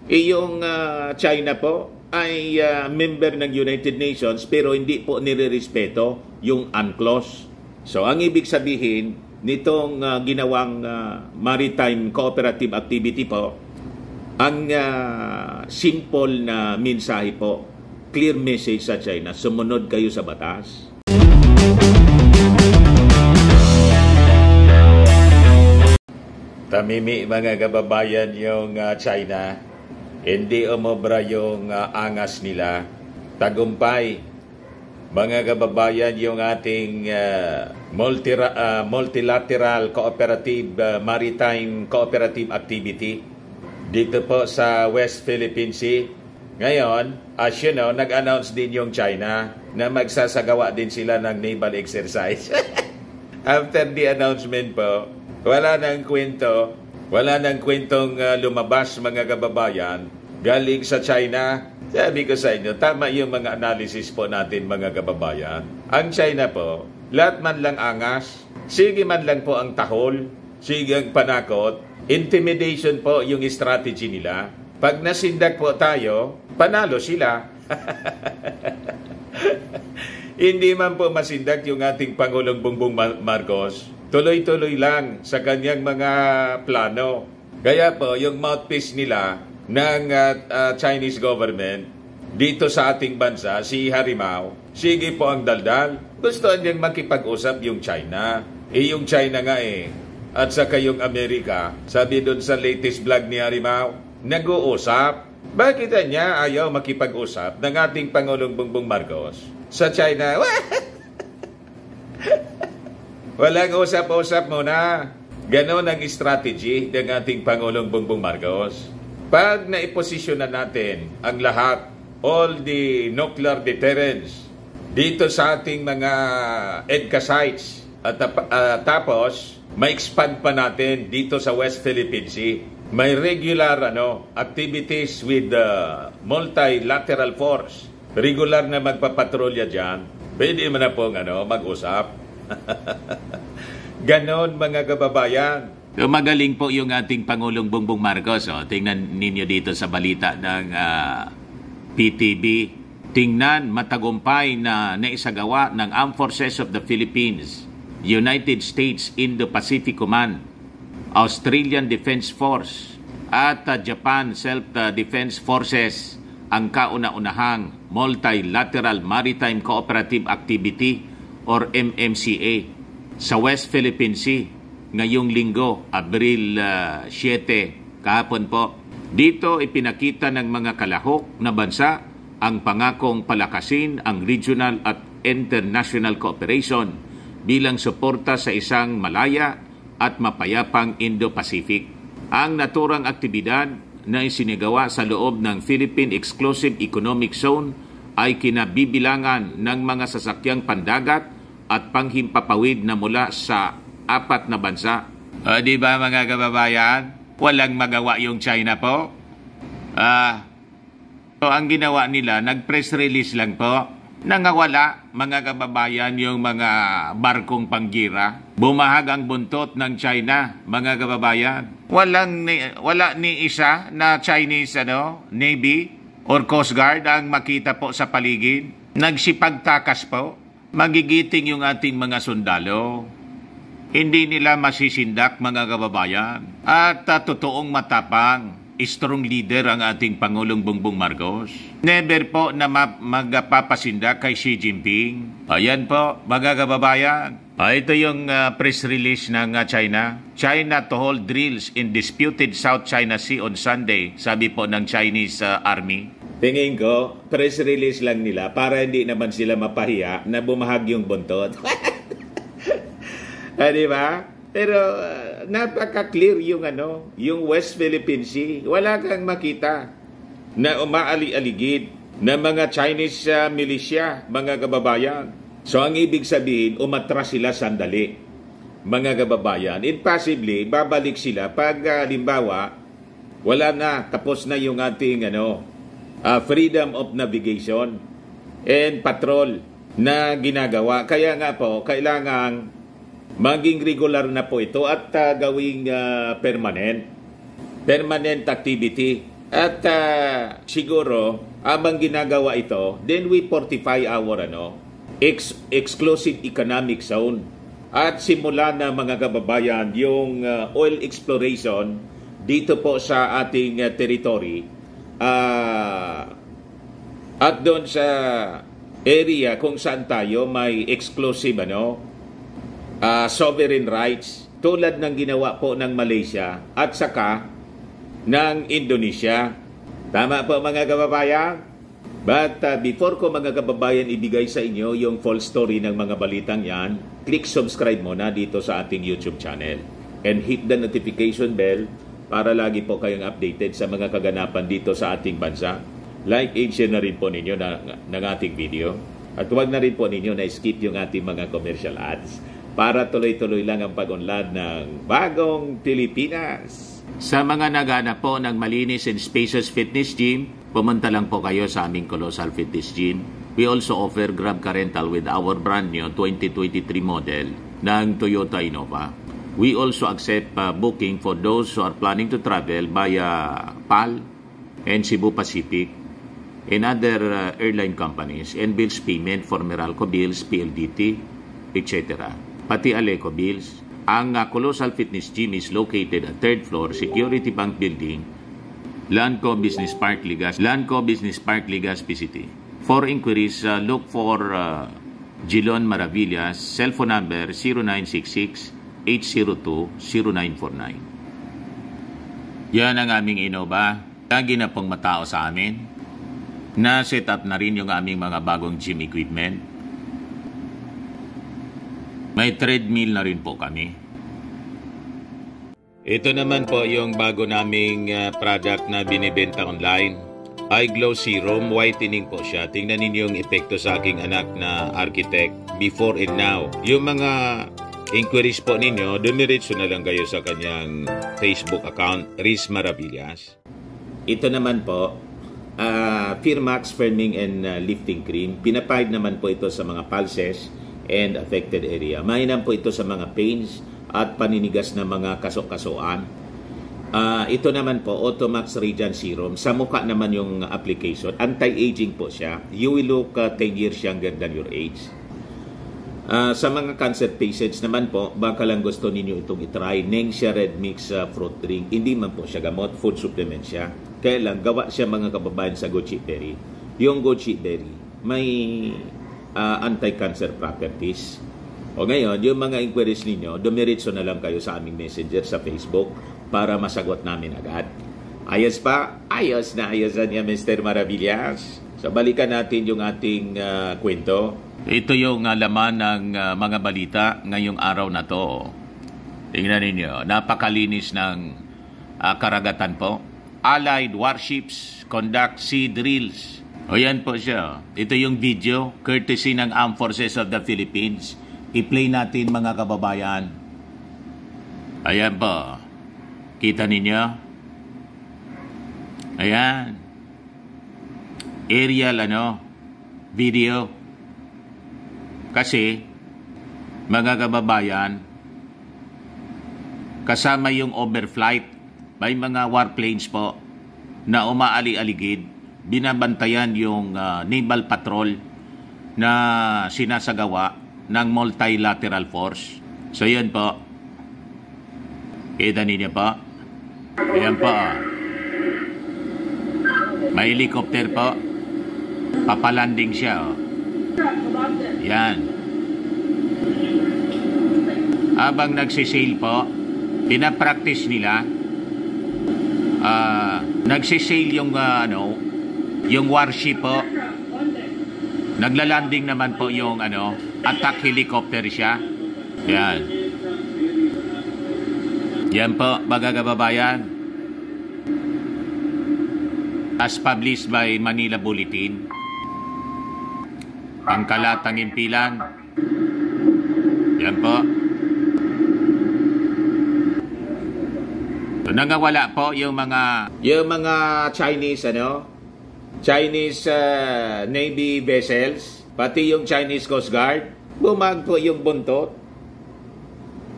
Yung China po ay member ng United Nations pero hindi po nirerespeto yung UNCLOS. So ang ibig sabihin nitong ginawang maritime cooperative activity po, ang simple na mensahe po, clear message sa China, sumunod kayo sa batas. Tamimi mga kababayan yung China, hindi umobra yung angas nila. Tagumpay mga kababayan yung ating multilateral cooperative maritime cooperative activity dito po sa West Philippine Sea. Ngayon, as you know, nag-announce din yung China na magsasagawa din sila ng naval exercise. After the announcement po, wala nang kwentong lumabas mga kababayan galing sa China. Sabi ko sa inyo, tama yung mga analysis po natin mga kababayan. Ang China po, lahat man lang angas, sige man lang po ang tahol, sige ang panakot, intimidation po yung strategy nila. Pag nasindak po tayo, panalo sila. Hindi man po masindak yung ating Pangulong Bongbong Marcos, tuloy-tuloy lang sa kanyang mga plano. Kaya po, yung mouthpiece nila ng Chinese government dito sa ating bansa, si Harimau, sige po ang daldal. Gusto niyang makipag-usap yung China. Yung China nga At saka yung Amerika, sabi doon sa latest vlog ni Harimau, nag-uusap. Bakit niya ayaw makipag-usap ng ating Pangulong Bongbong Marcos sa China? Walang usap-usap muna. Ganon ang strategy ng ating Pangulong Bongbong Marcos. Pag naiposisyonan natin ang lahat, all the nuclear deterrence dito sa ating mga EDCA sites at tapos ma-expand pa natin dito sa West Philippine Sea. May regular activities with the multilateral force. Regular na magpapatrolya dyan. Pwede mo na pong mag-usap. Ganon mga kababayan. So, magaling po yung ating Pangulong Bongbong Marcos. Tingnan ninyo dito sa balita ng PTV. Tingnan matagumpay na naisagawa ng Armed Forces of the Philippines, United States Indo-Pacific Command, Australian Defense Force at Japan Self-Defense Forces ang kauna-unahang Multilateral Maritime Cooperative Activity or MMCA sa West Philippine Sea ngayong linggo, Abril 7, kahapon po. Dito ipinakita ng mga kalahok na bansa ang pangakong palakasin ang regional at international cooperation bilang suporta sa isang malaya at mapayapang Indo-Pacific. Ang naturang aktibidad na isinigawa sa loob ng Philippine Exclusive Economic Zone ay kinabibilangan ng mga sasakyang pandagat at panghimpapawid na mula sa 4 na bansa. Di ba mga kababayan? Walang magawa yung China po. So ang ginawa nila, nag-press release lang po. Nangawala mga kababayan yung mga barkong panggira. Bumahag ang buntot ng China mga kababayan. Wala ni isa na Chinese Navy or Coast Guard ang makita po sa paligid. Nagsipagtakas po. Magigiting yung ating mga sundalo. Hindi nila masisindak mga kababayan. At totoong matapang, strong leader ang ating Pangulong Bongbong Marcos. Never po na magpapasindak kay Xi Jinping. Ayan po mga kababayan. Ito yung press release ng China. China to hold drills in disputed South China Sea on Sunday, sabi po ng Chinese Army. Tingin ko, press release lang nila para hindi naman sila mapahiya na bumahag yung buntot. Di ba? Pero napaka-clear yung West Philippine Sea. Wala kang makita na umaali-aligid na mga Chinese militia, mga kababayan. So ang ibig sabihin, umatras sila sandali, mga kababayan. Impossibly, babalik sila pag halimbawa, wala na, tapos na yung ating freedom of navigation and patrol na ginagawa. Kaya nga po, kailangan maging regular na po ito at gawing permanent activity At siguro, abang ginagawa ito, then we fortify our exclusive economic zone. At simula na mga kababayan, yung oil exploration dito po sa ating territory at doon sa area kung saan tayo may exclusive sovereign rights tulad ng ginawa po ng Malaysia at saka ng Indonesia. Tama po mga kababayan? But before ko mga kababayan ibigay sa inyo yung full story ng mga balitang yan, click subscribe muna dito sa ating YouTube channel and hit the notification bell para lagi po kayong updated sa mga kaganapan dito sa ating bansa. Like and share na rin po ninyo ng ating video. At huwag na rin po ninyo na skip yung ating mga commercial ads para tuloy-tuloy lang ang pag-unlad ng bagong Pilipinas. Sa mga naghahanap po ng malinis and spacious fitness gym, pumunta lang po kayo sa aming Colossal Fitness Gym. We also offer Grab Car Rental with our brand new 2023 model ng Toyota Innova. We also accept booking for those who are planning to travel via PAL and Cebu Pacific and other airline companies and bills payment for Meralco bills, PLDT, etc. Pati Aleco bills. Ang Colossal Fitness Gym is located at 3rd floor, Security Bank Building, Lanco Business Park, Legazpi City. For inquiries, look for Gilon Maravillas, cellphone number 0966-802-0949. Yan ang aming Innova. Lagi na pong matao sa amin. Na-set up na rin yung aming mga bagong gym equipment. May treadmill na rin po kami. Ito naman po yung bago naming product na binibenta online. Eye Glow Serum, whitening po siya. Tingnan ninyo yung epekto sa aking anak na architect before and now. Yung mga inquiries po ninyo, dumiretso na lang kayo sa kanyang Facebook account, Riz Maravillas. Ito naman po, Firmax Firming and Lifting Cream. Pinapahid naman po ito sa mga pulses and affected area. Mainam po ito sa mga pains at paninigas na mga kaso-kasuan. Ito naman po, Automax Radiant Serum. Sa mukha naman yung application. Anti-aging po siya. You will look 10 years younger than your age. Sa mga cancer patients naman po, baka lang gusto ninyo itong itry. Nengxia Red Mix Fruit Drink. Hindi man po siya gamot, food supplement siya. Kaya lang, gawa siya mga kababayan sa goji berry. Yung goji berry, may anti-cancer properties. O ngayon, yung mga inquiries ninyo, dumiretso na lang kayo sa aming messenger sa Facebook para masagot namin agad. Ayos pa? Ayos na niya, Mr. Maravillas. So, balikan natin yung ating kwento. Ito yung laman ng mga balita ngayong araw na to. Tingnan ninyo, napakalinis ng karagatan po. Allied warships conduct sea drills. O yan po siya. Ito yung video, courtesy ng Armed Forces of the Philippines. I-play natin mga kababayan. Ayan po. Kita ninyo? Ayan. Aerial video. Kasi, mga kababayan, kasama yung overflight, may mga warplanes po na umaali-aligid. Binabantayan yung naval patrol na sinasagawa ng multilateral force. So, yan po. Kita ninyo po. Ayan po. May helicopter po. Papalanding siya. Yan. Habang nagsisail po, pinapractice nila. Nagsisail yung yung warship po. Naglalanding naman po yung attack helicopter siya. Yan. Yan po, mga kababayan. As published by Manila Bulletin. Pangkalatang impilan. Yan po. So, nangawala po yung mga Chinese Chinese Navy vessels, pati yung Chinese Coast Guard, bumag po yung buntot.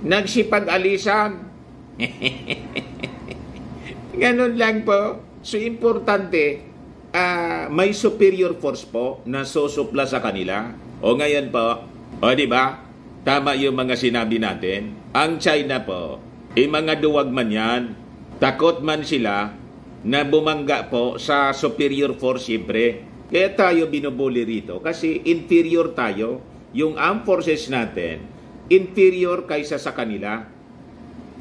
Nagsipag-alisan. Ganun lang po. So, importante, may superior force po na susupla sa kanila. O ngayon po, di ba? Tama yung mga sinabi natin. Ang China po, mga duwag man yan, takot man sila na bumangga po sa superior force siyempre. Kaya tayo binubuli rito kasi inferior tayo. Yung armed forces natin, inferior kaysa sa kanila.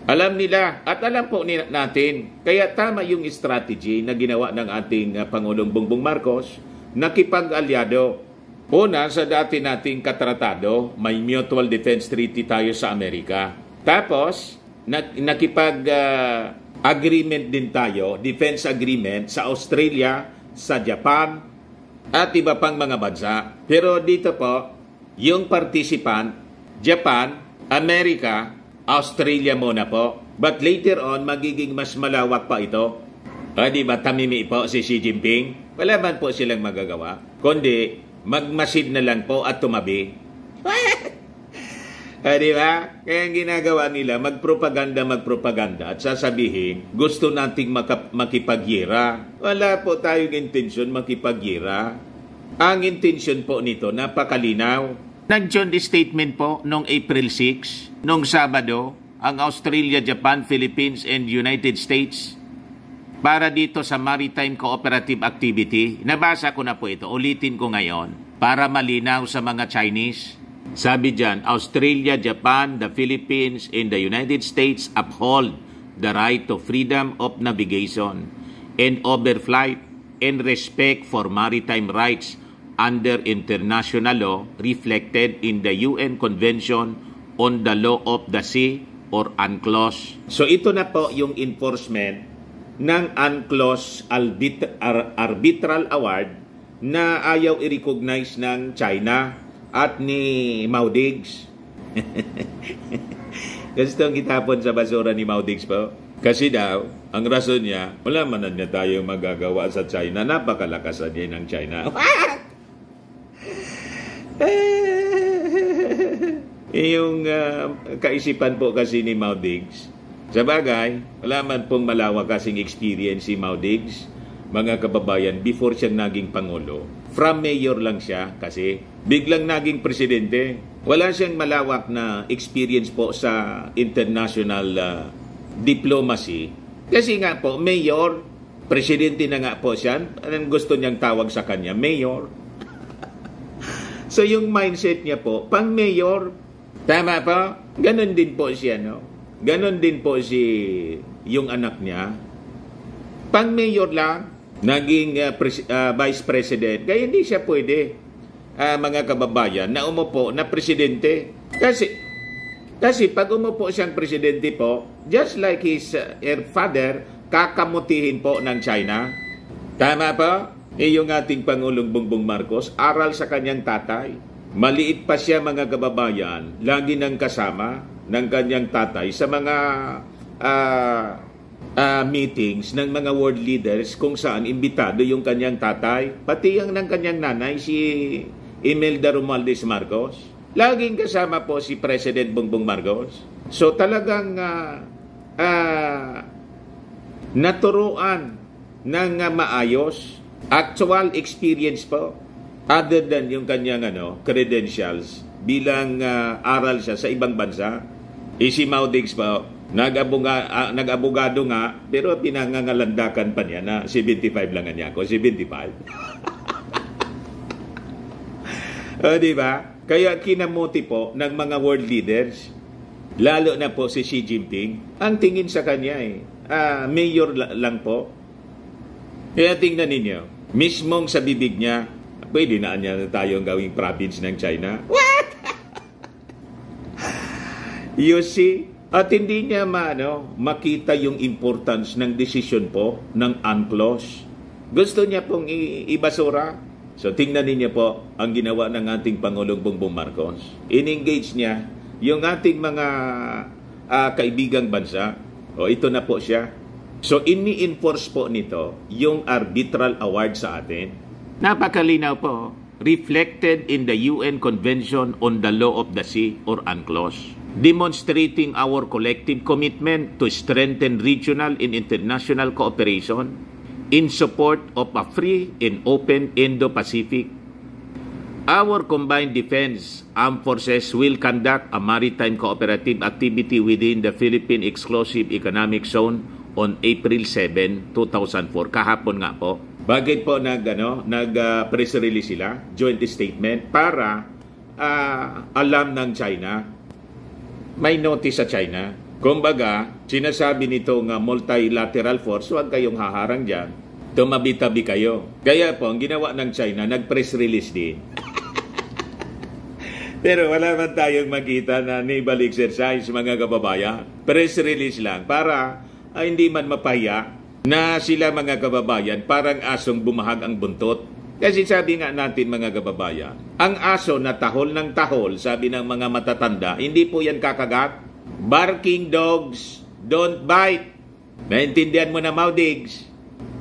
Alam nila at alam po natin. Kaya tama yung strategy na ginawa ng ating Pangulong Bongbong Marcos, nakipag-alyado. Una, sa dati nating katratado, may Mutual Defense Treaty tayo sa Amerika. Tapos, nakipag-agreement din tayo, defense agreement sa Australia, sa Japan, at iba pang mga bansa. Pero dito po, yung participant, Japan, Amerika, Australia muna po. But later on, magiging mas malawak pa ito. Di ba tamimi po si Xi Jinping? Wala man po silang magagawa. Kundi, magmasid na lang po at tumabi. Di ba? Kaya ang ginagawa nila, magpropaganda at sasabihin, gusto nating makipagyera. Wala po tayong intensyon makipagyera. Ang intensyon po nito, napakalinaw. Nag-joint statement po noong April 6, noong Sabado, ang Australia, Japan, Philippines, and United States para dito sa Maritime Cooperative Activity. Nabasa ko na po ito. Ulitin ko ngayon para malinaw sa mga Chinese. Sabi dyan, Australia, Japan, the Philippines, and the United States uphold the right to freedom of navigation and overflight and respect for maritime rights under international law reflected in the UN Convention on the Law of the Sea or UNCLOS. So ito na po yung enforcement ng UNCLOS Arbitral Award na ayaw i-recognize ng China at ni Maudigs. Gustong itapon sa basura ni Maudigs po. Kasi daw, ang rason niya, wala man na niya tayong magagawa sa China. Napakalakas na niya ng China. Yung kaisipan po kasi ni Maudigs, sa bagay, wala man pong malawak kasing experience si Maudigs, mga kababayan, before siyang naging Pangulo. From mayor lang siya kasi biglang naging presidente. Wala siyang malawak na experience po sa international diplomacy. Kasi nga po, mayor, presidente na nga po siya. Anong gusto niyang tawag sa kanya? Mayor. So yung mindset niya po, pang mayor, tama po? Ganon din po siya, no? Ganon din po yung anak niya. Pang mayor lang, naging vice president. Kaya hindi siya pwede, mga kababayan, na umupo na presidente. Kasi pag umupo siyang presidente po, just like his father, kakamutihin po ng China. Tama po? Yung ating Pangulong Bongbong Marcos, aral sa kanyang tatay. Maliit pa siya, mga kababayan, lagi nang kasama ng kanyang tatay sa mga meetings ng mga world leaders kung saan imbitado yung kanyang tatay, pati yung ng kanyang nanay, si Imelda Romualdez Marcos. Laging kasama po si President Bongbong Marcos. So talagang naturuan ng maayos, actual experience po, other than yung kanyang credentials bilang aral siya sa ibang bansa. Si Maudigs po, nag-abogado nga, pero pinangangalandakan pa niya na 75 lang niya ako, 75. Diba? Kaya kinamuti po ng mga world leaders, lalo na po si Xi Jinping, ang tingin sa kanya mayor lang po. Kaya tingnan ninyo, mismong sa bibig niya, pwede na niya tayong gawing province ng China. What? You see? At hindi niya makita yung importance ng decision po ng UNCLOS. Gusto niya pong ibasura. So tingnan niyo po ang ginawa ng ating Pangulong Bongbong Marcos. In-engage niya yung ating mga kaibigang bansa. O ito na po siya. So ini-enforce po nito yung arbitral award sa atin. Napakalinaw po. Reflected in the UN Convention on the Law of the Sea or UNCLOS. Demonstrating our collective commitment to strengthen regional and international cooperation in support of a free and open Indo-Pacific. Our combined defense armed forces will conduct a maritime cooperative activity within the Philippine Exclusive Economic Zone on April 7, 2004. Kahapon nga po. Bakit po nag-press release sila, joint statement, para alam ng China, may notice sa China. Kumbaga, sinasabi nito nga multilateral force, huwag kayong haharang dyan. Tumabi-tabi kayo. Kaya po, ang ginawa ng China, nag-press release din. Pero wala man tayong makita na naval exercise, mga kababayan. Press release lang para hindi man mapahiya na sila, mga kababayan, parang asong bumahag ang buntot. Kasi sabi nga natin, mga kababayan, ang aso na tahol ng tahol, sabi ng mga matatanda, hindi po yan kakagat. Barking dogs don't bite. Naintindihan mo na, Maudigs?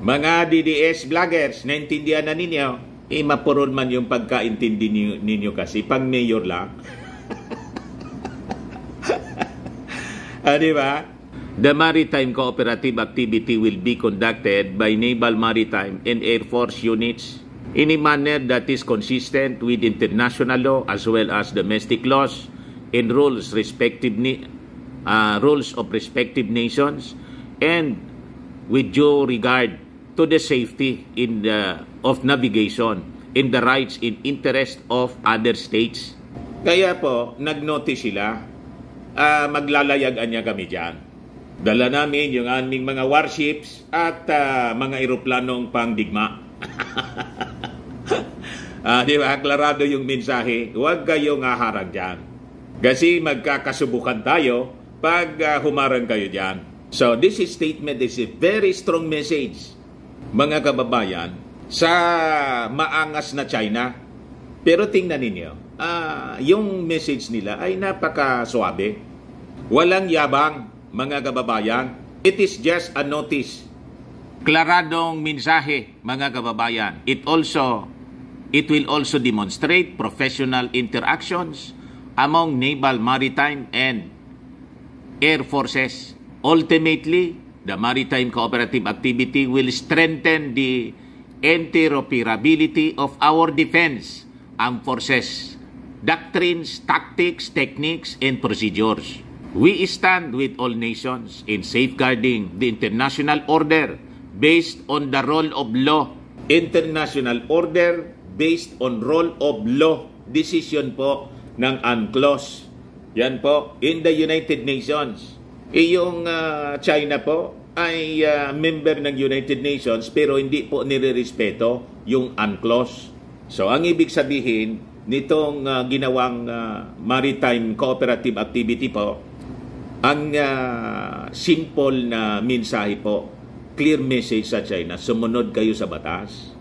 Mga DDS vloggers, naintindihan na ninyo? Mapuron man yung pagkaintindi ninyo kasi pang mayor lang. Di ba? The maritime cooperative activity will be conducted by Naval Maritime and Air Force units in a manner that is consistent with international law as well as domestic laws and rules of respective nations, and with due regard to the safety of navigation in the rights and interest of other states. Kaya po, nag-notice sila, maglalayagan niya kami dyan. Dala namin yung aming mga warships at mga eroplanong pangdigma. Di ba? Aklarado yung mensahe, huwag kayong haharang dyan. Kasi magkakasubukan tayo pag humarang kayo dyan. So, this statement is a very strong message, mga kababayan, sa maangas na China. Pero tingnan ninyo, yung message nila ay napaka-suabe. Walang yabang, mga kababayan. It is just a notice. Klaradong mensahe, mga kababayan. It will also demonstrate professional interactions among naval, maritime, and air forces. Ultimately, the maritime cooperative activity will strengthen the interoperability of our defense, armed forces, doctrines, tactics, techniques, and procedures. We stand with all nations in safeguarding the international order based on the rule of law. International order based on rule of law. Decision po ng UNCLOS. Yan po, in the United Nations. Yung China po ay member ng United Nations pero hindi po nire-respeto yung UNCLOS. So, ang ibig sabihin nitong ginawang maritime cooperative activity po, ang simple na mensahe po, clear message sa China, sumunod kayo sa batas.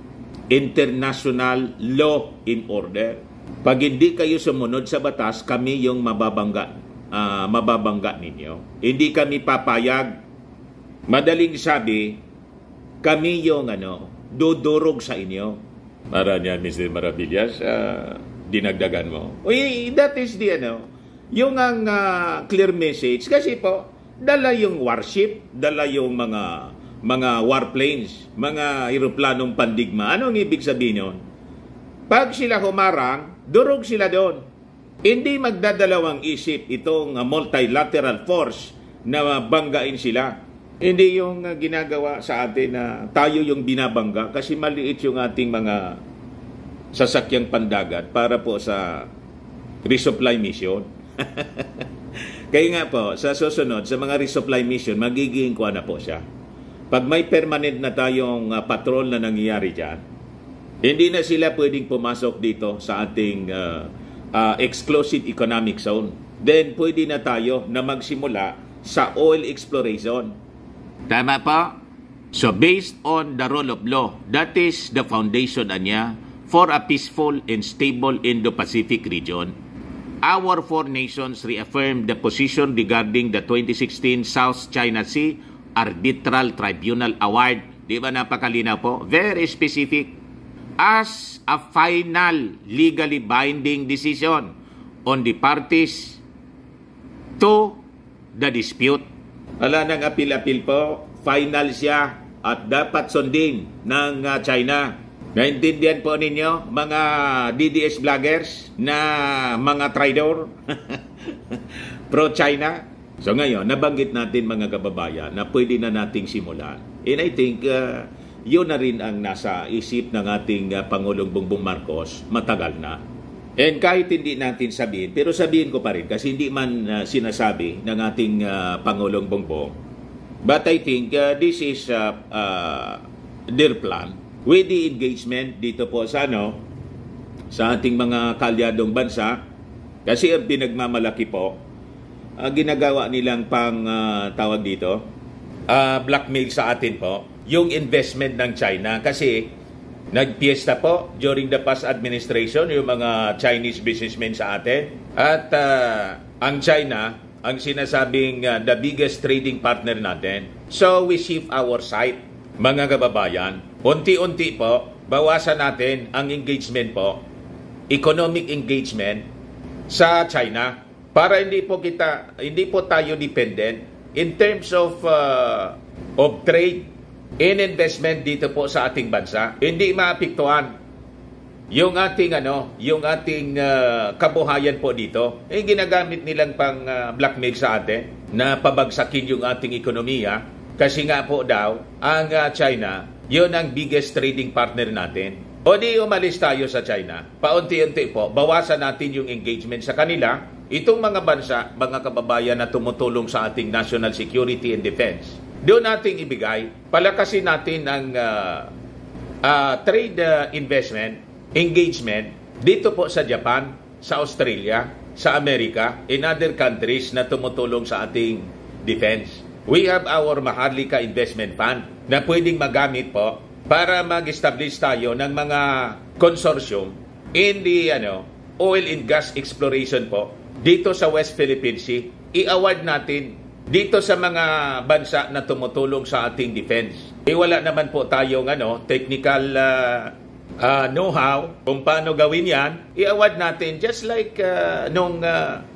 International law in order. Pag hindi kayo sumunod sa batas, kami yung mababangga ninyo. Hindi kami papayag. Madaling sabi, kami yung dudurog sa inyo. Para niyan, Mr. Maravillas, dinagdagan mo. Uy, that is the yung ang clear message. Kasi po, dala yung warship, dala yung mga warplanes, mga eroplanong pandigma. Anong ibig sabihin yun? Pag sila humarang, durog sila doon. Hindi magdadalawang isip itong multilateral force na banggain sila. Hindi yung ginagawa sa atin na tayo yung binabangga kasi maliit yung ating mga sasakyang pandagat para po sa resupply mission. Kaya nga po, sa susunod, sa mga resupply mission, magiging kuha na po siya. Pag may permanent na tayong patrol na nangyayari dyan, hindi na sila pwedeng pumasok dito sa ating exclusive economic zone. Then, pwede na tayo na magsimula sa oil exploration. Tama pa? So, based on the rule of law, that is the foundation niya for a peaceful and stable Indo-Pacific region. Our four nations reaffirmed the position regarding the 2016 South China Sea Arbitral Tribunal Award. Di ba napakalinaw po? Very specific. As a final legally binding decision on the parties to the dispute. Wala nang apil-apil po. Final siya. at dapat sundin ng China. Naintindihan po ninyo, mga DDS vloggers na mga traidor pro-China? So ngayon, nabanggit natin mga kababayan na pwede na nating simulan. And I think yun na rin ang nasa isip ng ating Pangulong Bongbong Marcos matagal na. And kahit hindi natin sabihin, pero sabihin ko pa rin kasi hindi man sinasabi ng ating Pangulong Bongbong. But I think this is their plan. With the engagement dito po sa sa ating mga kalyadong bansa, kasi ang pinagmamalaki po, ginagawa nilang tawag dito, blackmail sa atin po, yung investment ng China. Kasi nagpiesta po during the past administration yung mga Chinese businessmen sa atin. At ang China, ang sinasabing the biggest trading partner natin. So we shift our sight, mga kababayan. Unti-unti po, bawasan natin ang engagement po, economic engagement sa China para hindi po tayo dependent in terms of trade and investment dito po sa ating bansa. Hindi maapektuhan yung ating kabuhayan po dito. Ginagamit nilang pang blackmail sa atin na pabagsakin yung ating ekonomiya kasi nga po daw ang China yun ang biggest trading partner natin. O di umalis tayo sa China. Paunti-unti po, bawasan natin yung engagement sa kanila. Itong mga bansa, mga kababayan na tumutulong sa ating national security and defense. Doon nating ibigay, palakasin natin ang trade investment, engagement dito po sa Japan, sa Australia, sa Amerika, in other countries na tumutulong sa ating defense. We have our Maharlika Investment Fund na pwedeng magamit po para mag-establish tayo ng mga consortium in the oil and gas exploration po dito sa West Philippine Sea. I-award natin dito sa mga bansa na tumutulong sa ating defense. Wala naman po tayong technical know-how kung paano gawin yan. I-award natin just like nung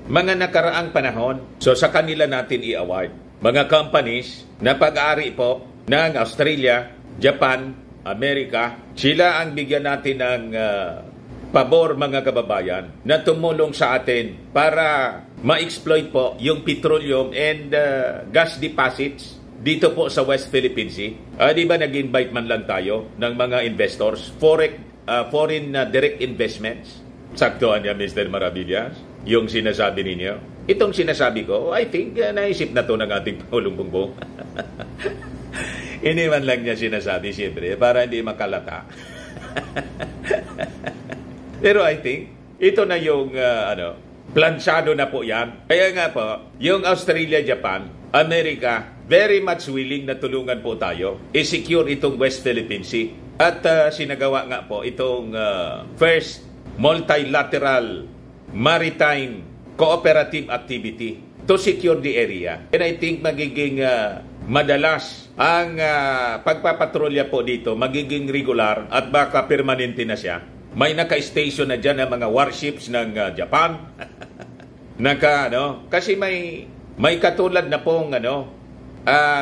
mga nakaraang panahon. So sa kanila natin i-award. Mga companies na pag-aari po ng Australia, Japan, Amerika, sila ang bigyan natin ng pabor, mga kababayan, na tumulong sa atin para ma-exploit po yung petroleum and gas deposits dito po sa West Philippine Sea. Di ba nag-invite man lang tayo ng mga investors, foreign direct investments? Saktuhan niya, Mr. Maravillas, yung sinasabi ninyo. Itong sinasabi ko, I think naisip na to ng ating Pangulong Bongbong. Iniwan lang niya sinasabi, siyempre, para hindi makalata. Pero I think, ito na yung, plansyado na po yan. Kaya nga po, yung Australia, Japan, Amerika, very much willing na tulungan po tayo i-secure itong West Philippine Sea. At sinagawa nga po itong first multilateral maritime cooperative activity to secure the area. And I think magiging madalas ang pagpapatrolya po dito, magiging regular at baka permanente na siya. May naka-station na dyan ng mga warships ng Japan. Kasi may katulad na pong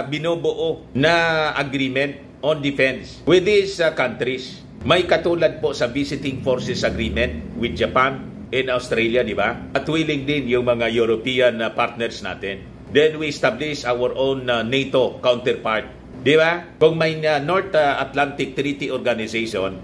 binubuo na agreement on defense with these countries. May katulad po sa visiting forces agreement with Japan in Australia, di ba? At willing din yung mga European partners natin. Then we establish our own NATO counterpart, di ba? Kung may North Atlantic Treaty Organization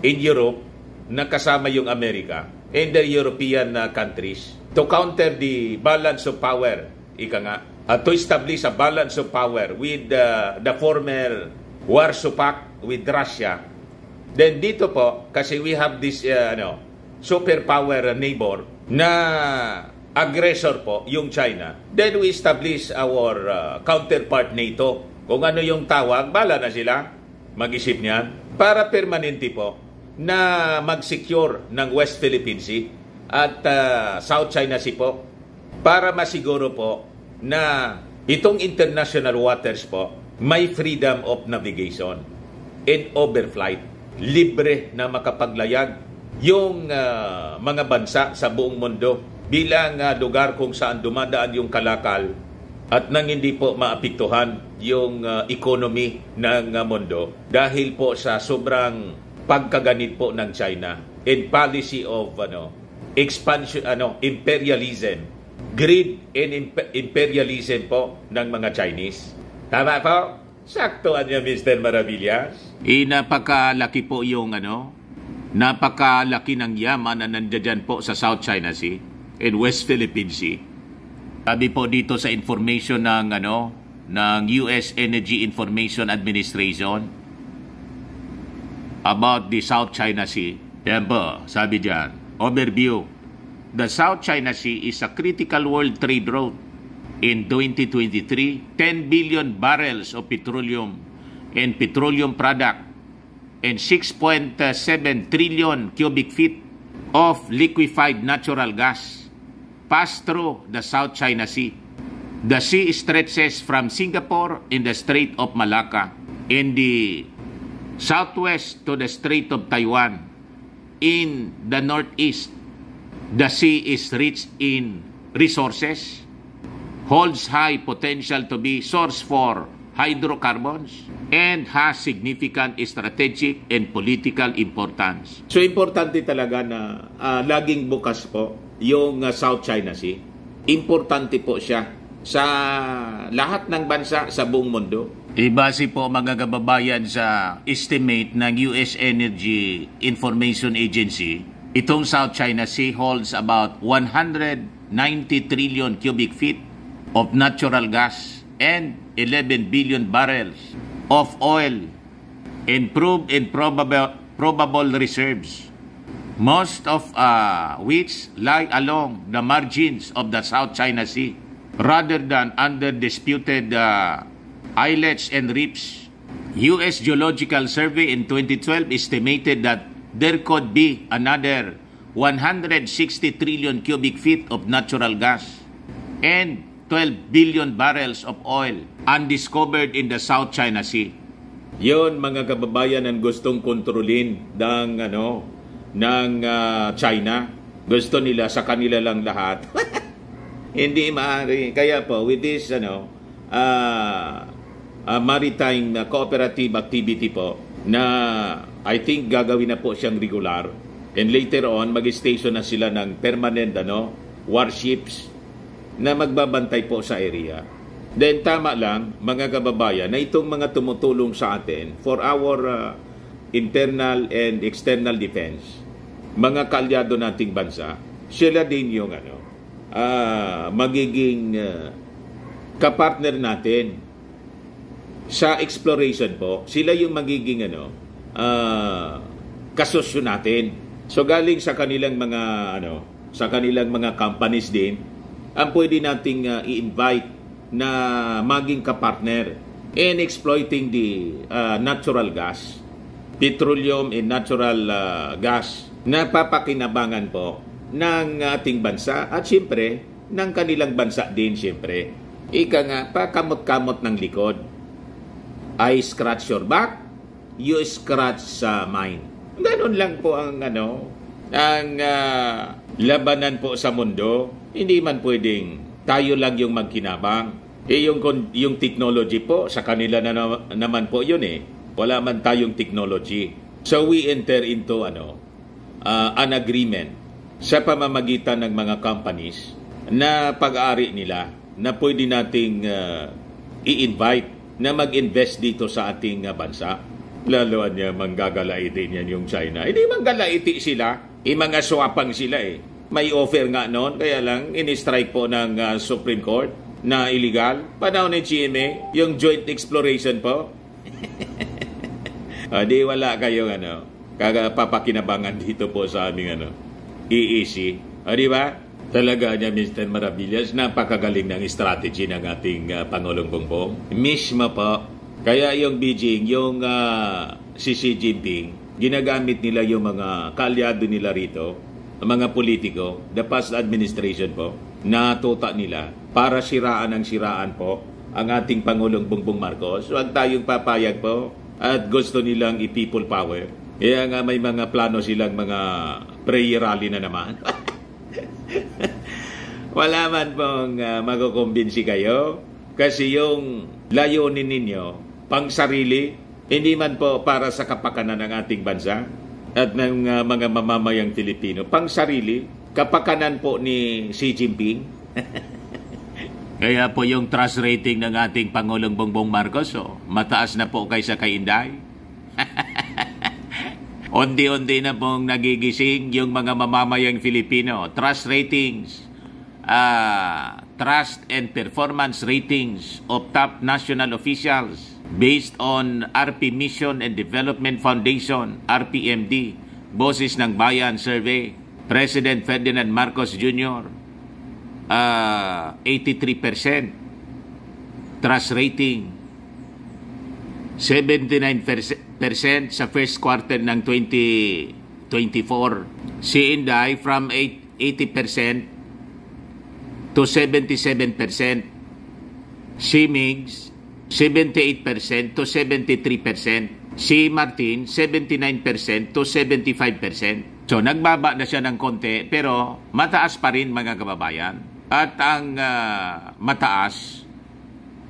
in Europe na kasama yung Amerika and the European countries to counter the balance of power, ika nga, to establish a balance of power with the former Warsaw Pact with Russia. Then dito po, kasi we have this superpower neighbor na aggressor po, yung China. Then we establish our counterpart NATO. Kung ano yung tawag, bala na sila mag-isip niyan para permanente po na mag-secure ng West Philippine Sea at South China Sea po para masiguro po na itong international waters po may freedom of navigation and overflight. Libre na makapaglayag yung mga bansa sa buong mundo bilang lugar kung saan dumadaan yung kalakal at nang hindi po maapektuhan yung economy ng mundo dahil po sa sobrang pagkaganit po ng China and policy of expansion, imperialism, greed and imperialism po ng mga Chinese. Tama po? Saktuan niya, Mr. Maravillas. Napakalaki po yung napakalaki ng yaman na nandiyan po sa South China Sea and West Philippine Sea. Sabi po dito sa information ng US Energy Information Administration about the South China Sea. Yan po, sabi dyan, overview. The South China Sea is a critical world trade route. In 2023, 10 billion barrels of petroleum and petroleum product and 6.7 trillion cubic feet of liquefied natural gas passed through the South China Sea. The sea stretches from Singapore in the Strait of Malacca in the southwest to the Strait of Taiwan. In the northeast, the sea is rich in resources, holds high potential to be source for hydrocarbons, and has significant strategic and political importance. So importante talaga na laging bukas po yung South China Sea. Importante po siya sa lahat ng bansa sa buong mundo. Base po mga kababayan sa estimate ng US Energy Information Agency, itong South China Sea holds about 190 trillion cubic feet of natural gas and 11 billion barrels of oil and proved and probable reserves, most of which lie along the margins of the South China Sea rather than under disputed islets and reefs. U.S. Geological Survey in 2012 estimated that there could be another 160 trillion cubic feet of natural gas and 12 billion barrels of oil undiscovered in the South China Sea. Yon mga kababayan ang gustong kontrolin ng China. Gusto nila sa kanila lang lahat. Hindi maaari. Kaya po with this maritime cooperative activity po na I think gagawin na po siyang regular, and later on mag-station na sila ng permanent warships na magbabantay po sa area. Then tama lang mga kababayan na itong mga tumutulong sa atin for our internal and external defense, mga kaalyado nating bansa, sila din yung magiging kapartner natin sa exploration po. Sila yung magiging kasosyo natin. So galing sa kanilang mga companies din ang pwede nating i-invite na maging kapartner in exploiting the natural gas, petroleum and natural gas na papakinabangan po ng ating bansa at siyempre ng kanilang bansa din siyempre. Ika nga, pakamot-kamot ng likod. I scratch your back, you scratch mine. Ganon lang po ang labanan po sa mundo. Hindi man pwedeng tayo lang yung magkinabang. Yung technology po, sa kanila naman po yun Wala man tayong technology. So we enter into an agreement sa pamamagitan ng mga companies na pag-aari nila na pwede nating i-invite na mag-invest dito sa ating bansa. Laloan niya, manggagalaiti niyan yung China. Hindi manggalaiti sila. Mga swapang sila May offer nga noon, kaya lang in-strike po ng Supreme Court na illegal. Panahon ng GMA, yung joint exploration po. Di wala kayong papakinabangan dito po sa aming EEC. Di ba? Talaga niya, Mr. Maravillas, napakagaling ng strategy ng ating Pangulong Bongbong. Mismo po. Kaya yung Beijing, yung si Xi Jinping, ginagamit nila yung mga kaalyado nila rito, mga politiko, the past administration po, natuta nila para siraan po ang ating Pangulong Bongbong Marcos. Huwag tayong papayag po at gusto nilang i-people power. Kaya nga may mga plano silang mga prayer rally na naman. Wala man pong makukumbinsi kayo Kasi yung layunin ninyo, pang sarili, hindi man po para sa kapakanan ng ating bansa at ng mga mamamayang Pilipino. Pang sarili, kapakanan po ni Xi Jinping. Kaya po yung trust rating ng ating Pangulong Bongbong Marcos, mataas na po kaysa kay Inday. Undi-undi na pong nagigising yung mga mamamayang Filipino. Trust ratings, trust and performance ratings of top national officials based on RP Mission and Development Foundation, RPMD, Boses ng Bayan Survey, President Ferdinand Marcos Jr., 83% trust rating, 79% sa first quarter ng 2024. Si Inday from 80% to 77%. Si Migs, 78% to 73%. Si Martin, 79% to 75%. So, nagbaba na siya ng konti, pero mataas pa rin, mga kababayan. At ang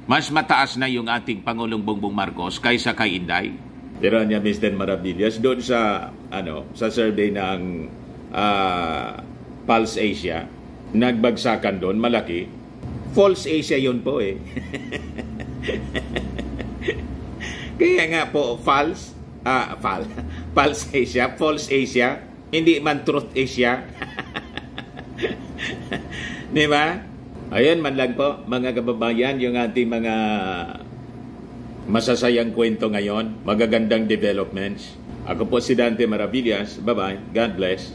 mas mataas na yung ating Pangulong Bongbong Marcos kaysa kay Inday. Pero niya, Mr. Maravillas, doon sa survey ng Pulse Asia, nagbagsakan doon, malaki. False Asia yun po eh. Kaya nga po, False Asia, False Asia, hindi man Truth Asia. Di ba? Ayan man lang po, mga kababayan, yung ating mga masasayang kwento ngayon, magagandang developments. Ako po si Dante Maravillas. Bye-bye. God bless.